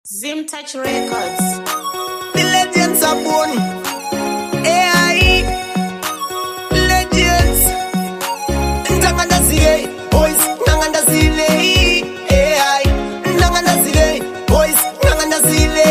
Zim Touch Records. The legends are born. AI legends. Ndanganda zile boys, ndanganda zile AI. Ndanganda zile boys, ndanganda zile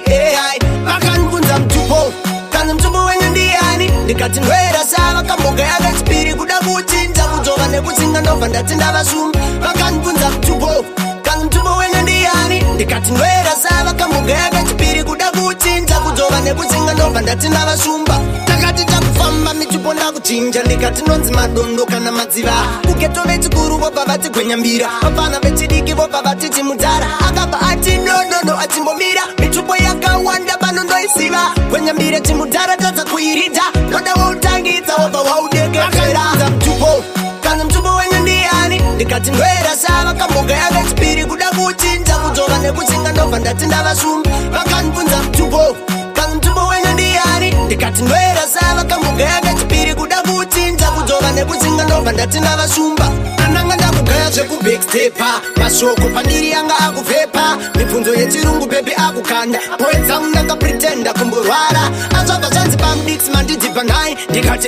AI. Vakanibvunza mtupo, kana mtupo wenyu ndiani? Ndikati ndwera sava kamboga yakachipiri kuda kuchinja kudzova nekutsinga ndobva ndati ndavashumba. Vakanibvunza mtupo, kana mtupo wenyu ndiani? Ndikati ndwera sava kamboga yakachipiri kuda kuchinja kudzova nekutsinga ndobva ndati ndavashumba. Takati takufamba michupo ndakuchinja, ndikati ndonzi madondo kana madziva. Kugeto vechikuru vobva vati gwenyambira, vapana vechidiki vobva vati chimudhara. Akabva ati ndonono achimbomira, michupo yakawanda pano ndoisiva. Gwenyambira chimudhara tadza kuiridha, ndoda wautangidza wobva waudekera. Mtupo kana mtupo wenyu ndiani? Ndikati ndwera sava kamboga yakachipiri kuda kuchinja kudzova nekutsinga ndobva ndati ndavashumba. Vakanibvunza mtupo, kana mtupo wenyu ndiani? Ndikati ndwera sava kamboga yakachipiri kuda kuchinja kudzova nekutsinga ndobva ndati ndavashumba. Andanga ndakugaya zvekubackstepa, mashoko pandiri yanga akupfepa, mibvunzo yechirungu bebi akukanda. Poet dzangu ndakapretenda kumborwara, azvabva zvanzi pamudiksi mandidzipa nai. Ndikati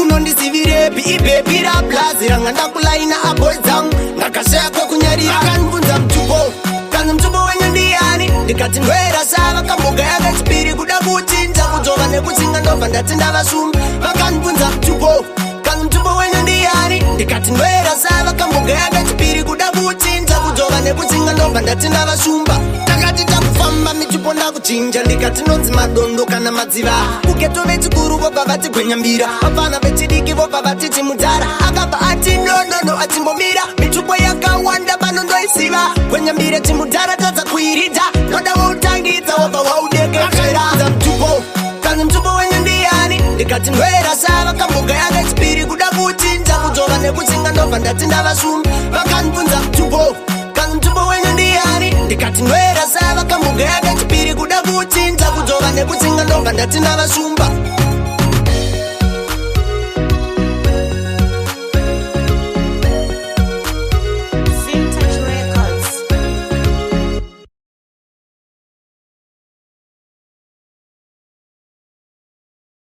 munondizivirepi ibebi rablazi ranga ndakulaina aboy dzangu ndakashaya kwekunyarira. Akanibvunza mtupo, kana mtupo wenyu ndiani? Ndikati ndwera sava kamboga yakachipiri kuda kuchinja kudzova nekutsinga ndobva ndati ndavashumba. Vakanibvunza mtupo, kana mtupo wenyu ndiani? Ndikati ndwera sava kamboga yakachipiri kuda kuchinja kudzova nekutsinga ndobva ndati ndavashumba. Takati takufamba michupo ndakuchinja, ndikati ndonzi madondo kana madziva. Kugeto vechikuru vobva vati gwenyambira, vapana vechidiki vobva vati chimudhara. Akabva ati ndonono achimbomira, michupo yakawanda pano ndoisiva. Gwenyambira chimudhara tadza kuiridha, ndoda wautangidza wobva waudekera. Mtupo kana mtupo wenyu ndiani? Ndikati ndwera sava kamboga yakachipiri kuda kuchinja kudzova nekutsinga ndobva ndati ndavashumba. Vakanibvunza mtupo, kana mtupo wenyu ndiani? Ndikati ndwera sava kamboga yakachipiri kuda kuchinja kudzova nekutsinga ndobva ndati ndavashumba.